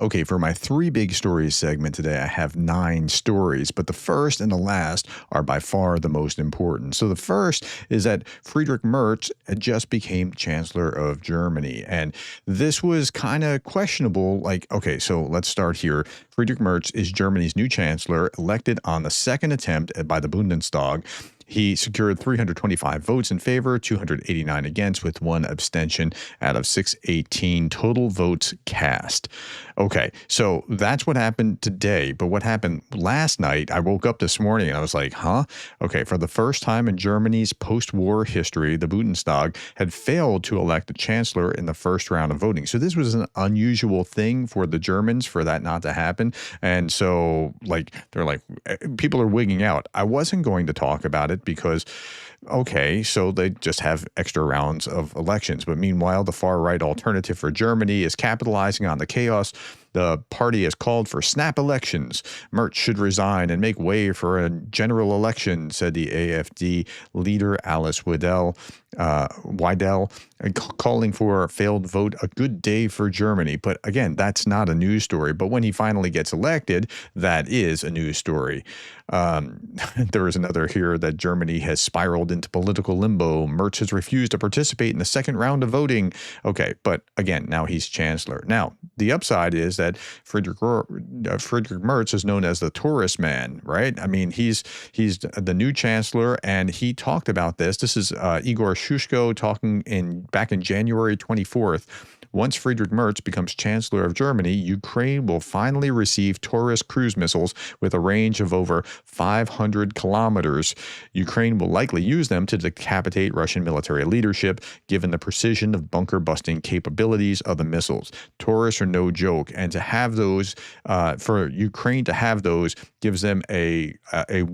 Okay, for my three big stories segment today, I have 9 stories, but the first and the last are by far the most important. So the first is that Friedrich Merz just became Chancellor of Germany, and this was kind of questionable. Like, okay, so let's start here. Friedrich Merz is Germany's new chancellor, elected on the second attempt by the Bundestag. He secured 325 votes in favor, 289 against, with 1 abstention out of 618 total votes cast. Okay, so that's what happened today. But what happened last night, I woke up this morning and I was like, huh? Okay, for the first time in Germany's post-war history, the Bundestag had failed to elect a chancellor in the first round of voting. So this was an unusual thing for the Germans for that not to happen. And so, like, they're like, people are wigging out. I wasn't going to talk about it because, okay, so they just have extra rounds of elections. But meanwhile, the far-right Alternative for Germany is capitalizing on the chaos. The party has called for snap elections. Merz should resign and make way for a general election, said the AfD leader Alice Weidel, calling for a failed vote a good day for Germany. But again, that's not a news story. But when he finally gets elected, that is a news story. There is another here that Germany has spiraled into political limbo. Merz has refused to participate in the second round of voting. Okay, but again, now he's chancellor. Now, the upside is that Friedrich Merz is known as the Taurus man, right? I mean, he's the new chancellor, and he talked about this. This is Igor Shushko talking back in January 24th. Once Friedrich Merz becomes Chancellor of Germany, Ukraine will finally receive Taurus cruise missiles with a range of over 500 kilometers. Ukraine will likely use them to decapitate Russian military leadership, given the precision of bunker-busting capabilities of the missiles. Taurus are no joke, and to have those, for Ukraine to have those, gives them a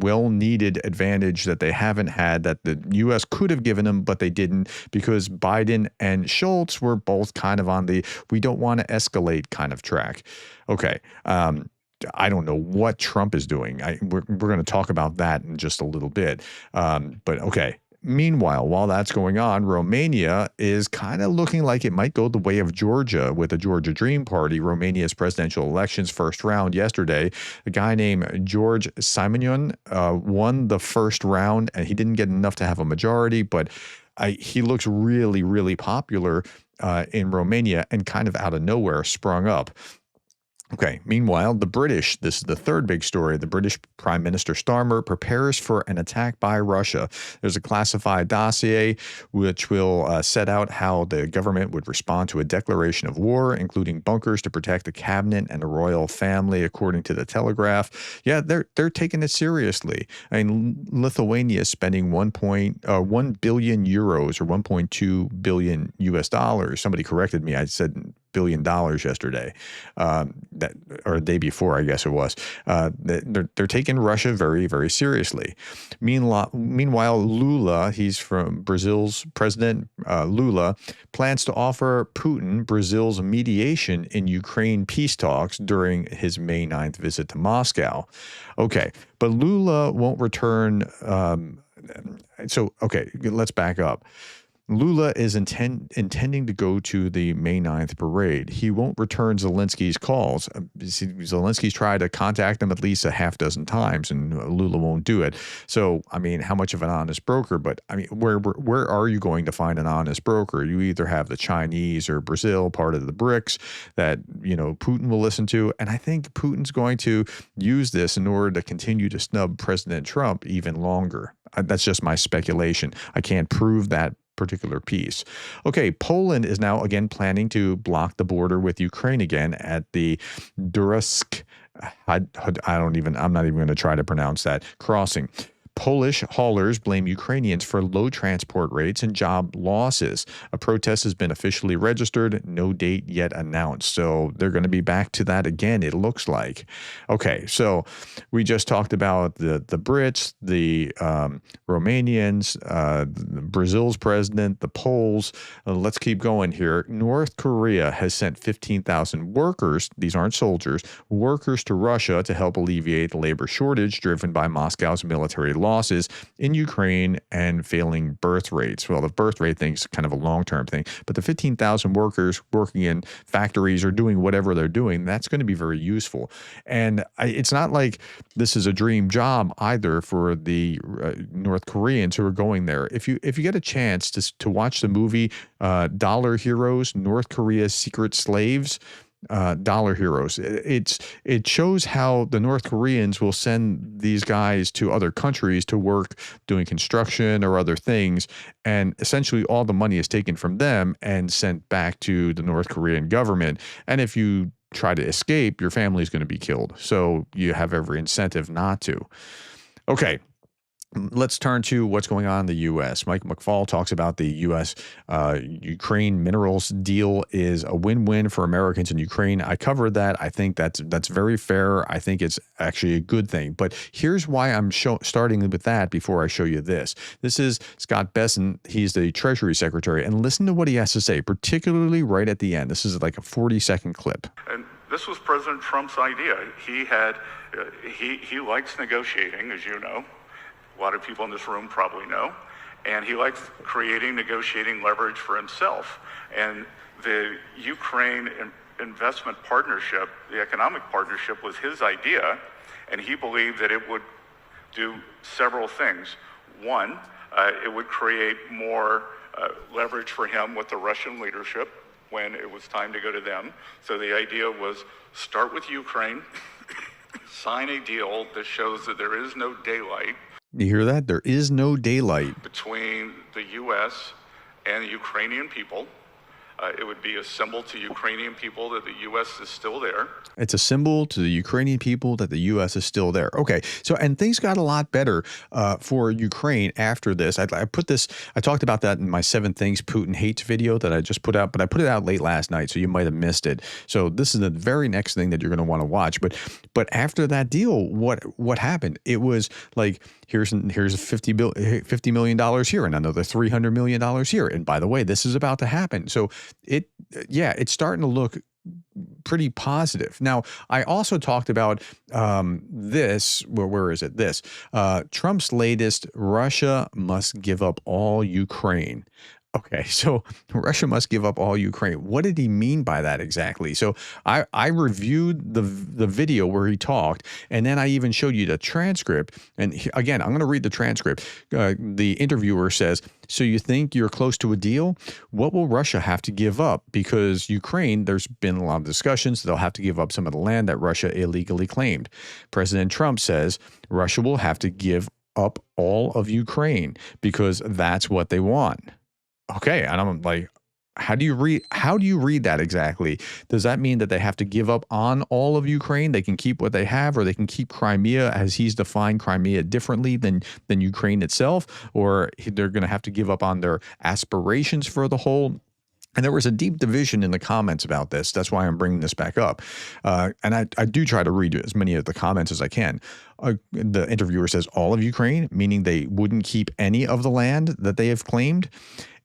well-needed advantage that they haven't had, that the U.S. could have given them, but they didn't, because Biden and Schultz were both kind of on the we don't want to escalate kind of track. Okay. I don't know what Trump is doing. We're going to talk about that in just a little bit. But okay. Meanwhile, while that's going on, Romania is kind of looking like it might go the way of Georgia with the Georgia Dream Party. Romania's presidential elections first round yesterday, a guy named George Simeon won the first round, and he didn't get enough to have a majority, but he looks really, really popular in Romania, and kind of out of nowhere sprung up. Okay, meanwhile, the British, this is the third big story, the British Prime Minister Starmer prepares for an attack by Russia. There's a classified dossier which will set out how the government would respond to a declaration of war, including bunkers to protect the cabinet and the royal family, according to the Telegraph. Yeah, they're taking it seriously. I mean, Lithuania is spending 1 billion euros or 1.2 billion US dollars. Somebody corrected me. I said $1 billion yesterday, or the day before, I guess it was. They're taking Russia very, very seriously. Meanwhile, Lula, he's from Brazil's president, Lula, plans to offer Putin Brazil's mediation in Ukraine peace talks during his May 9th visit to Moscow. Okay, but Lula won't return. Okay, let's back up. Lula is intending to go to the May 9th parade. He won't return Zelensky's calls. Zelensky's tried to contact him at least a half dozen times, and Lula won't do it. So, I mean, how much of an honest broker? But, I mean, where are you going to find an honest broker? You either have the Chinese or Brazil, part of the BRICS, that, Putin will listen to. And I think Putin's going to use this in order to continue to snub President Trump even longer. That's just my speculation. I can't prove that particular piece. Okay, Poland is now again planning to block the border with Ukraine again at the Dursk. I'm not even going to try to pronounce that crossing. Polish haulers blame Ukrainians for low transport rates and job losses. A protest has been officially registered, no date yet announced. So they're going to be back to that again, it looks like. Okay, so we just talked about the Brits, the Romanians, Brazil's president, the Poles. Let's keep going here. North Korea has sent 15,000 workers, these aren't soldiers, workers to Russia to help alleviate the labor shortage driven by Moscow's military losses in Ukraine and failing birth rates. Well, the birth rate thing is kind of a long-term thing, but the 15,000 workers working in factories or doing whatever they're doing, that's going to be very useful. And it's not like this is a dream job either for the North Koreans who are going there. If you get a chance to watch the movie Dollar Heroes, North Korea's Secret Slaves, Dollar Heroes. It shows how the North Koreans will send these guys to other countries to work doing construction or other things, and essentially all the money is taken from them and sent back to the North Korean government. And if you try to escape, your family is going to be killed. So you have every incentive not to. Okay. Let's turn to what's going on in the U.S. Mike McFaul talks about the U.S. Ukraine minerals deal is a win-win for Americans in Ukraine. I covered that. I think that's very fair. I think it's actually a good thing. But here's why I'm starting with that before I show you this. This is Scott Bessent. He's the Treasury Secretary. And listen to what he has to say, particularly right at the end. This is like a 40-second clip. And this was President Trump's idea. He likes negotiating, as you know. A lot of people in this room probably know. And he likes creating negotiating leverage for himself. And the Ukraine investment partnership, the economic partnership, was his idea. And he believed that it would do several things. One, it would create more leverage for him with the Russian leadership when it was time to go to them. So the idea was start with Ukraine, sign a deal that shows that there is no daylight. You hear that? There is no daylight between the U.S. and the Ukrainian people. It would be a symbol to Ukrainian people that the U.S. is still there. It's a symbol to the Ukrainian people that the U.S. is still there. Okay. So, and things got a lot better for Ukraine after this. I talked about that in my 7 Things Putin Hates video that I just put out, but I put it out late last night, so you might have missed it. So this is the very next thing that you're going to want to watch. But after that deal, what happened? It was like, here's $50 million here and another $300 million here. And by the way, this is about to happen. So it's starting to look pretty positive. Now, I also talked about this. Where is it? This Trump's latest: Russia must give up all Ukraine. Okay, so Russia must give up all Ukraine. What did he mean by that exactly? So I reviewed the video where he talked, and then I even showed you the transcript. And again, I'm going to read the transcript. The interviewer says, "So you think you're close to a deal? What will Russia have to give up? Because Ukraine, there's been a lot of discussions. They'll have to give up some of the land that Russia illegally claimed." President Trump says Russia will have to give up all of Ukraine because that's what they want. Okay, and I'm like, how do you read that exactly? Does that mean that they have to give up on all of Ukraine? They can keep what they have, or they can keep Crimea, as he's defined Crimea differently than Ukraine itself, or they're going to have to give up on their aspirations for the whole? And there was a deep division in the comments about this. That's why I'm bringing this back up. And I do try to read as many of the comments as I can. The interviewer says all of Ukraine, meaning they wouldn't keep any of the land that they have claimed.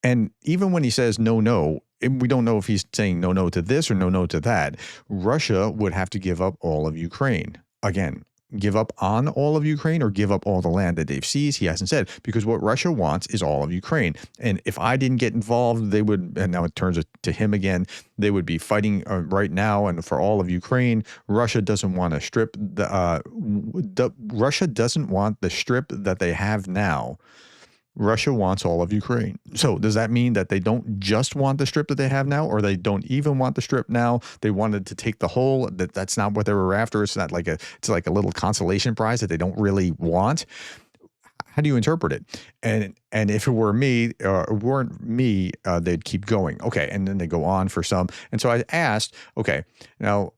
And even when he says no, we don't know if he's saying no to this or no to that. Russia would have to give up all of Ukraine. Again, give up on all of Ukraine or give up all the land that they've seized? He hasn't said, because what Russia wants is all of Ukraine. And if I didn't get involved, they would, and now it turns to him again, they would be fighting right now and for all of Ukraine. Russia doesn't want to strip Russia doesn't want the strip that they have now. Russia wants all of Ukraine. So does that mean that they don't just want the strip that they have now, or they don't even want the strip now? They wanted to take the whole. That's not what they were after. It's not like it's like a little consolation prize that they don't really want. How do you interpret it? And if it were me, they'd keep going. Okay, and then they go on for some. And so I asked, okay, now.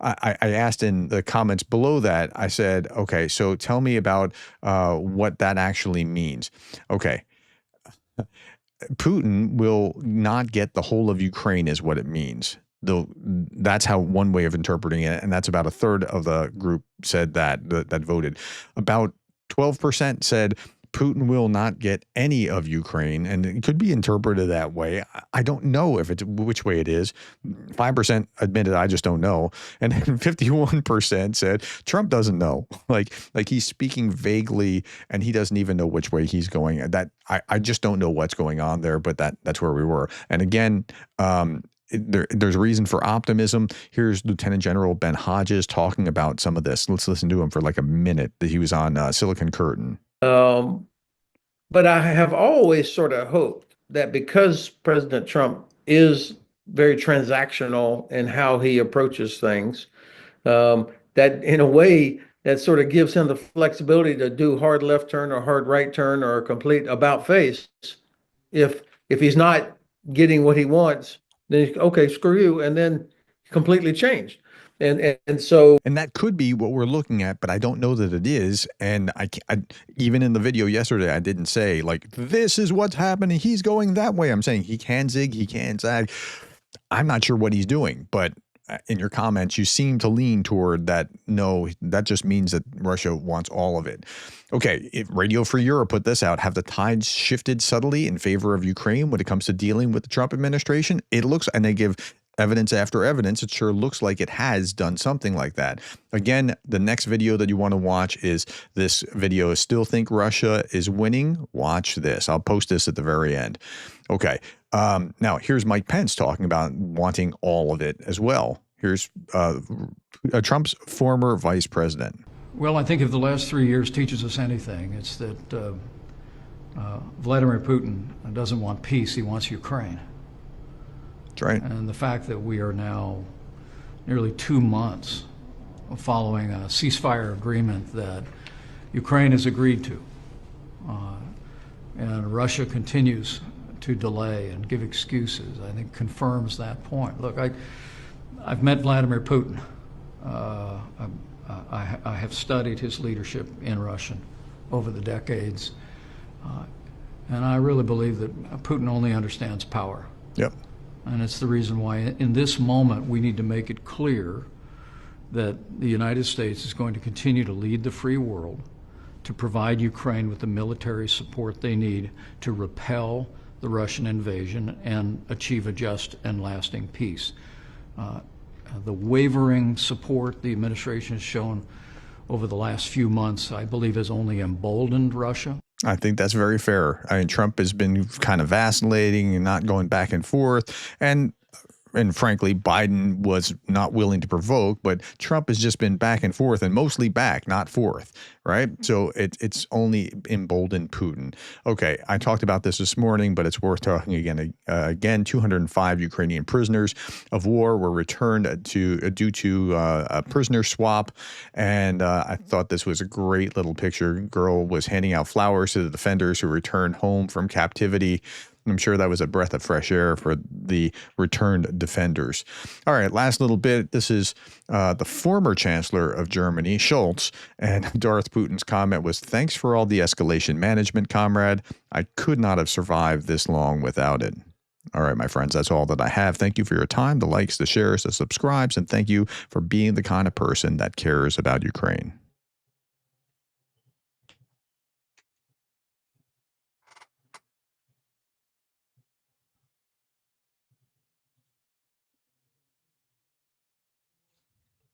I asked in the comments below that, I said, okay, so tell me about what that actually means. Okay. Putin will not get the whole of Ukraine is what it means. That's how one way of interpreting it. And that's about a third of the group said that voted. About 12% said Putin will not get any of Ukraine, and it could be interpreted that way. I don't know if it's which way it is. 5% admitted I just don't know, and then 51% said Trump doesn't know. Like he's speaking vaguely, and he doesn't even know which way he's going. That I just don't know what's going on there. But that's where we were. And again, there's reason for optimism. Here's Lieutenant General Ben Hodges talking about some of this. Let's listen to him for like a minute. That he was on Silicon Curtain. But I have always sort of hoped that because President Trump is very transactional in how he approaches things, that in a way that sort of gives him the flexibility to do hard left turn or hard right turn or a complete about face. If he's not getting what he wants, then okay, screw you, and then completely changed. And so, and that could be what we're looking at, but I don't know that it is. And I even in the video yesterday, I didn't say like this is what's happening. He's going that way. I'm saying he can zig, he can zag. I'm not sure what he's doing, but in your comments, you seem to lean toward that. No, that just means that Russia wants all of it. Okay, if Radio Free Europe put this out. Have the tides shifted subtly in favor of Ukraine when it comes to dealing with the Trump administration? It looks, and they give evidence after evidence, it sure looks like it has done something like that. Again, the next video that you want to watch is this video. Still think Russia is winning? Watch this. I'll post this at the very end. Okay. Now, here's Mike Pence talking about wanting all of it as well. Here's Trump's former vice president. Well, I think if the last 3 years teaches us anything, it's that Vladimir Putin doesn't want peace. He wants Ukraine. That's right. And the fact that we are now nearly 2 months following a ceasefire agreement that Ukraine has agreed to, and Russia continues to delay and give excuses, I think confirms that point. Look, I've met Vladimir Putin. I have studied his leadership in Russia over the decades, and I really believe that Putin only understands power. Yep. And it's the reason why in this moment we need to make it clear that the United States is going to continue to lead the free world, to provide Ukraine with the military support they need to repel the Russian invasion and achieve a just and lasting peace. The wavering support the administration has shown over the last few months, I believe, has only emboldened Russia. I think that's very fair. I mean, Trump has been kind of vacillating and not going back and forth. And frankly, Biden was not willing to provoke, but Trump has just been back and forth and mostly back, not forth, right? So it's only emboldened Putin. Okay, I talked about this morning, but it's worth talking again. Again, 205 Ukrainian prisoners of war were returned due to a prisoner swap, and I thought this was a great little picture. Girl was handing out flowers to the defenders who returned home from captivity. I'm sure that was a breath of fresh air for the returned defenders. All right, last little bit. This is the former Chancellor of Germany, Scholz, and Darth Putin's comment was, "Thanks for all the escalation management, comrade. I could not have survived this long without it." All right, my friends, that's all that I have. Thank you for your time, the likes, the shares, the subscribes, and thank you for being the kind of person that cares about Ukraine.